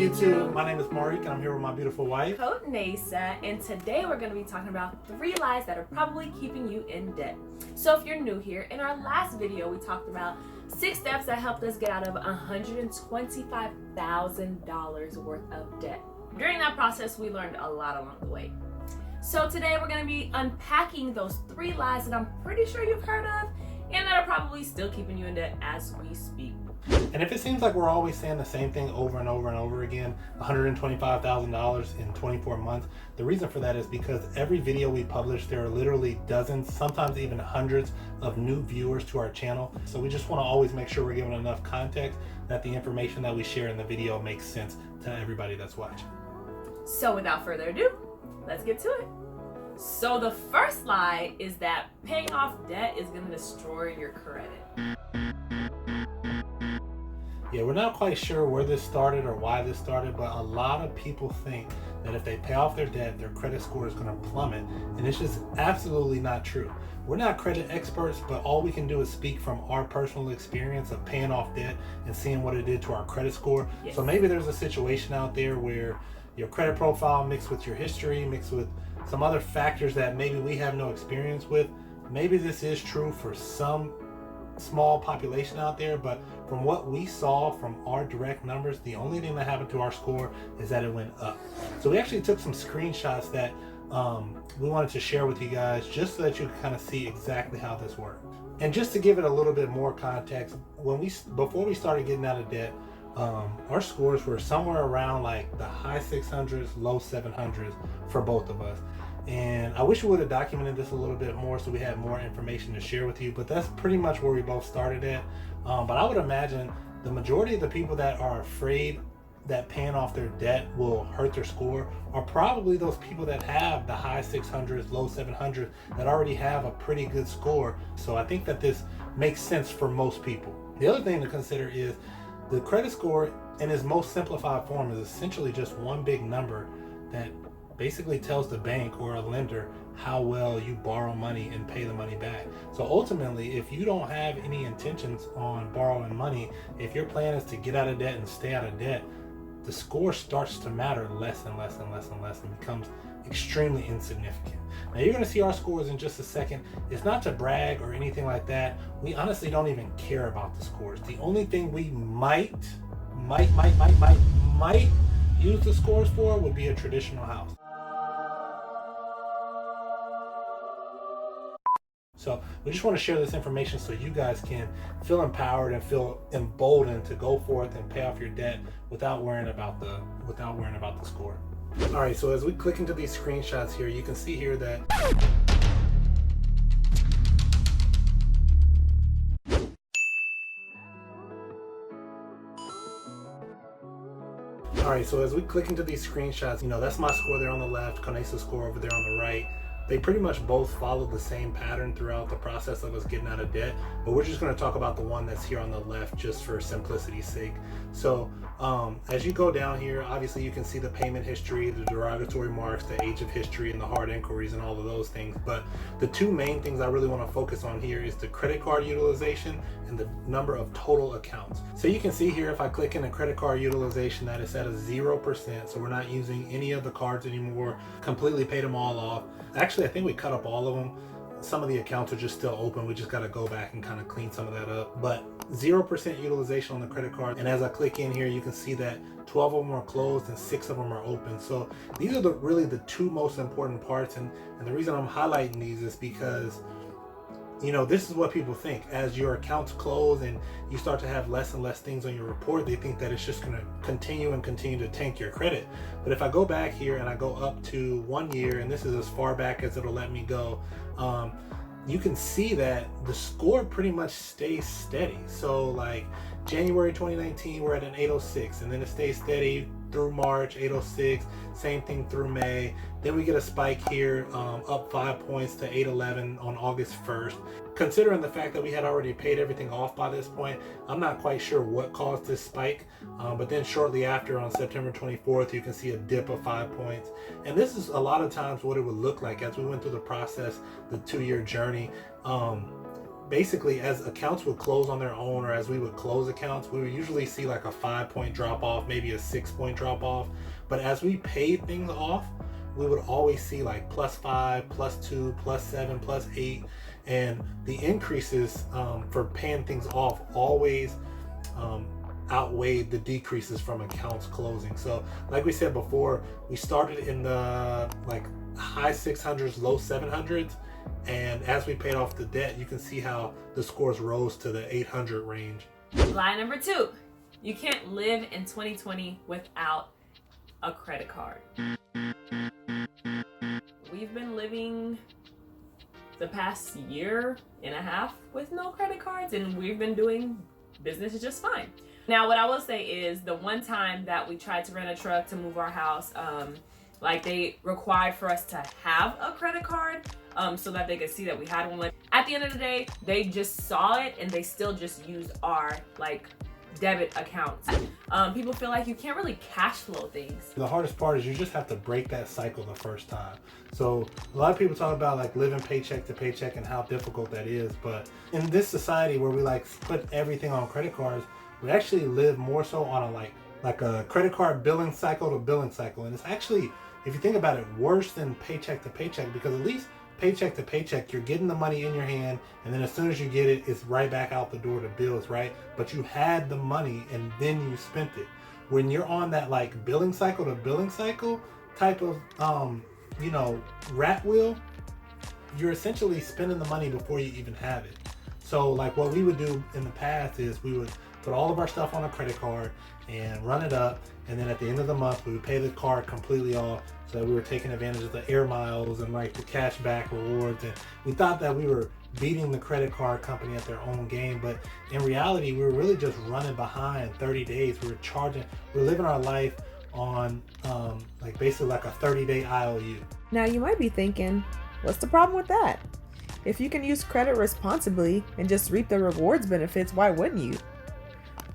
YouTube. My name is Marik and I'm here with my beautiful wife, Coach Nasa, and today we're going to be talking about 3 lies that are probably keeping you in debt. So if you're new here, in our last video we talked about 6 steps that helped us get out of $125,000 worth of debt. During that process we learned a lot along the way. So today we're going to be unpacking those 3 lies that I'm pretty sure you've heard of and that are probably still keeping you in debt as we speak. and if it seems like we're always saying the same thing over and over and over again, $125,000 in 24 months, the reason for that is because every video we publish, there are literally dozens, sometimes even hundreds of new viewers to our channel. So we just want to always make sure we're giving enough context that the information that we share in the video makes sense to everybody that's watching. So without further ado, let's get to it. So the first lie is that paying off debt is going to destroy your credit. Yeah, we're not quite sure where this started or why this started, but a lot of people think that if they pay off their debt, their credit score is going to plummet, and it's just absolutely not true. We're not credit experts, but all we can do is speak from our personal experience of paying off debt and seeing what it did to our credit score. Yes. So maybe there's a situation out there where your credit profile mixed with your history, mixed with some other factors that maybe we have no experience with. Maybe this is true for some small population out there, but from what we saw from our direct numbers, the only thing that happened to our score is that it went up. So we actually took some screenshots that we wanted to share with you guys just so that you can kind of see exactly how this worked. And just to give it a little bit more context, before we started getting out of debt, our scores were somewhere around like the high 600s, low 700s for both of us. And I wish we would have documented this a little bit more so we had more information to share with you, but that's pretty much where we both started at. But I would imagine the majority of the people that are afraid that paying off their debt will hurt their score are probably those people that have the high 600s, low 700s, that already have a pretty good score. So I think that this makes sense for most people. The other thing to consider is the credit score in its most simplified form is essentially just one big number that basically tells the bank or a lender how well you borrow money and pay the money back. So ultimately, if you don't have any intentions on borrowing money, if your plan is to get out of debt and stay out of debt, the score starts to matter less and less and less and less and becomes extremely insignificant. Now you're going to see our scores in just a second. It's not to brag or anything like that. We honestly don't even care about the scores. The only thing we might use the scores for would be a traditional house. So we just want to share this information so you guys can feel empowered and feel emboldened to go forth and pay off your debt without worrying about the score. All right, so as we click into these screenshots here, you can see here that All right, so as we click into these screenshots, that's my score there on the left, Konesa's score over there on the right. They pretty much both follow the same pattern throughout the process of us getting out of debt, but we're just going to talk about the one that's here on the left just for simplicity's sake. So as you go down here, obviously you can see the payment history, the derogatory marks, the age of history, and the hard inquiries and all of those things. But the 2 main things I really want to focus on here is the credit card utilization and the number of total accounts. So you can see here, if I click in the credit card utilization, that it's at a 0%. So we're not using any of the cards anymore, completely paid them all off. Actually, I think we cut up all of them. Some of the accounts are just still open. We just got to go back and kind of clean some of that up. But 0% utilization on the credit card. And as I click in here, you can see that 12 of them are closed and 6 of them are open. So these are really the 2 most important parts. And the reason I'm highlighting these is because this is what people think. As your accounts close and you start to have less and less things on your report, they think that it's just going to continue to tank your credit. But if I go back here and I go up to 1 year, and this is as far back as it'll let me go, you can see that the score pretty much stays steady. So like January 2019, we're at an 806, and then it stays steady through March, 806, same thing through May. Then we get a spike here, up 5 points to 811 on August 1st. Considering the fact that we had already paid everything off by this point, I'm not quite sure what caused this spike. But then shortly after, on September 24th, you can see a dip of 5 points. And this is a lot of times what it would look like as we went through the process, the 2-year journey. basically as accounts would close on their own, or as we would close accounts, we would usually see like a 5-point drop off, maybe a 6-point drop off. But as we paid things off, we would always see like +5, +2, +7, +8, and the increases for paying things off always outweighed the decreases from accounts closing. So like we said before, we started in the like high 600s, low 700s, and as we paid off the debt, you can see how the scores rose to the 800 range. Lie number 2, you can't live in 2020 without a credit card. We've been living the past year and a half with no credit cards, and we've been doing business just fine. Now, what I will say is the one time that we tried to rent a truck to move our house, like they required for us to have a credit card so that they could see that we had one. At the end of the day, they just saw it and they still just used our like debit accounts. People feel like you can't really cash flow things. The hardest part is you just have to break that cycle the first time. So a lot of people talk about like living paycheck to paycheck and how difficult that is, but in this society where we like put everything on credit cards, we actually live more so on a like a credit card billing cycle to billing cycle. And it's actually, if you think about it, worse than paycheck to paycheck, because at least paycheck to paycheck, you're getting the money in your hand, and then as soon as you get it, it's right back out the door to bills, right? But you had the money and then you spent it. When you're on that like billing cycle to billing cycle type of rat wheel, you're essentially spending the money before you even have it. So like what we would do in the past is we would put all of our stuff on a credit card and run it up, and then at the end of the month we would pay the card completely off, so that we were taking advantage of the air miles and like the cash back rewards. And we thought that we were beating the credit card company at their own game, but in reality we were really just running behind 30 days. We were living our life on like basically like a 30-day IOU. Now you might be thinking, what's the problem with that? If you can use credit responsibly and just reap the rewards benefits, why wouldn't you?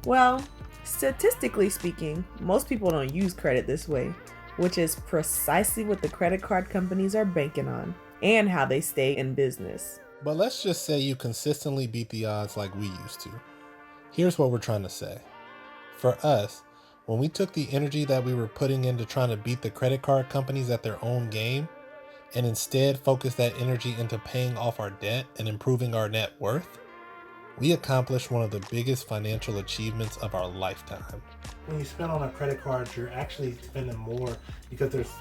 Well, statistically speaking, most people don't use credit this way, which is precisely what the credit card companies are banking on and how they stay in business. But let's just say you consistently beat the odds like we used to. Here's what we're trying to say. For us, when we took the energy that we were putting into trying to beat the credit card companies at their own game, and instead focused that energy into paying off our debt and improving our net worth, we accomplished one of the biggest financial achievements of our lifetime. When you spend on a credit card, you're actually spending more because there's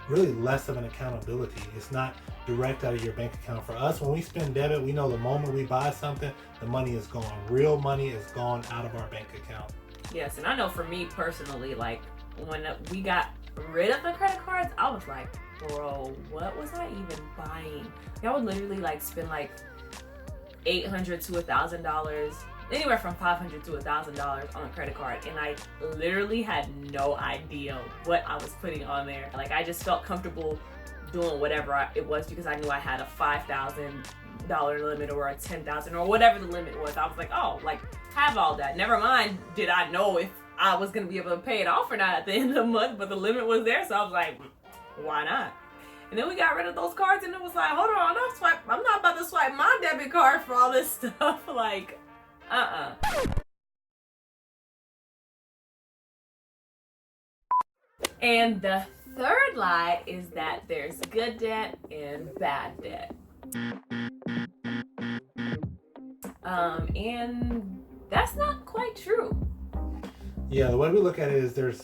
really less of an accountability. It's not direct out of your bank account. For us, when we spend debit, we know the moment we buy something, the money is gone. Real money is gone out of our bank account. Yes, and I know for me personally, like when we got rid of the credit cards, I was like, bro, what was I even buying? I would literally like spend like $800 to $1,000, anywhere from $500 to $1,000 on a credit card, and I literally had no idea what I was putting on there. Like I just felt comfortable doing whatever it was because I knew I had a $5,000 limit or a $10,000 or whatever the limit was. I was like, oh, like have all that. Never mind, did I know if I was gonna be able to pay it off or not at the end of the month? But the limit was there, so I was like, why not? And then we got rid of those cards, and it was like, hold on, I'm not about to swipe my debit card for all this stuff. Like, And the third lie is that there's good debt and bad debt. And that's not quite true. Yeah, the way we look at it is there's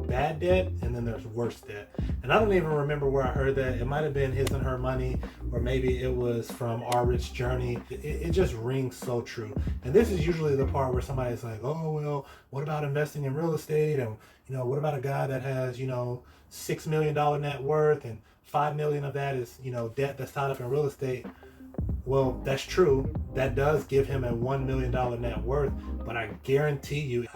bad debt and then there's worse debt. And I don't even remember where I heard that. It might have been His and Her Money, or maybe it was from Our Rich Journey. It just rings so true. And this is usually the part where somebody's like, oh, well, what about investing in real estate? And, what about a guy that has, $6 million net worth and $5 million of that is, debt that's tied up in real estate? Well, that's true. That does give him a $1 million net worth. But I guarantee you,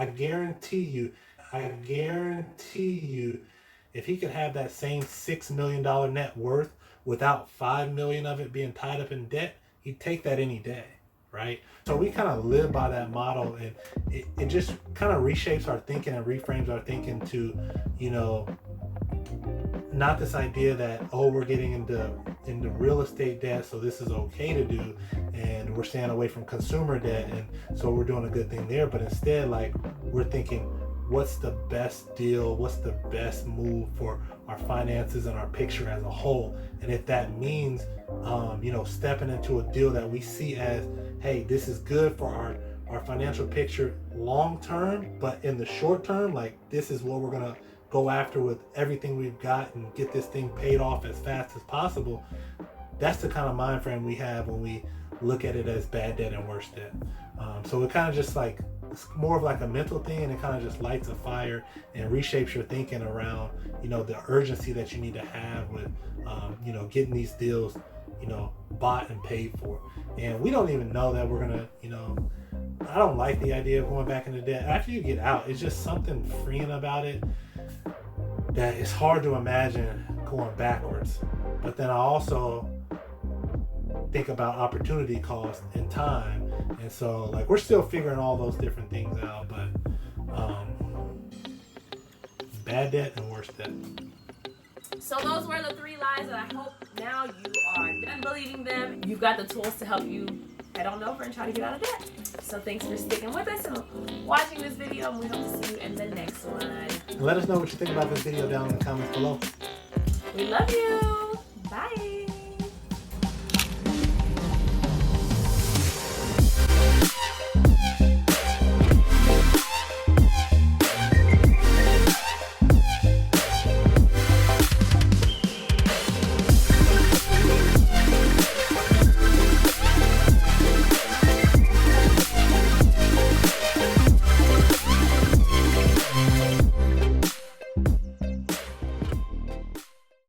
if he could have that same $6 million net worth without $5 million of it being tied up in debt, he'd take that any day, right? So we kind of live by that model, and it just kind of reshapes our thinking and reframes our thinking to, not this idea that, oh, we're getting into real estate debt, so this is okay to do, and we're staying away from consumer debt, and so we're doing a good thing there. But instead, like, we're thinking, what's the best deal, what's the best move for our finances and our picture as a whole. And if that means stepping into a deal that we see as, hey, this is good for our financial picture long term, but in the short term, like, this is what we're gonna go after with everything we've got and get this thing paid off as fast as possible. That's the kind of mind frame we have when we look at it as bad debt and worse debt. So it kind of just like, it's more of like a mental thing, and it kind of just lights a fire and reshapes your thinking around, the urgency that you need to have with, getting these deals, bought and paid for. And we don't even know that we're gonna, I don't like the idea of going back into debt. After you get out, it's just something freeing about it that it's hard to imagine going backwards. But then I also think about opportunity cost and time, and so like we're still figuring all those different things out. But bad debt and worse debt. So those were the 3 lies, and I hope now you are done believing them. You've got the tools to help you head on over and try to get out of debt. So thanks for sticking with us and watching this video, and we hope to see you in the next one. And let us know what you think about this video down in the comments below. We love you.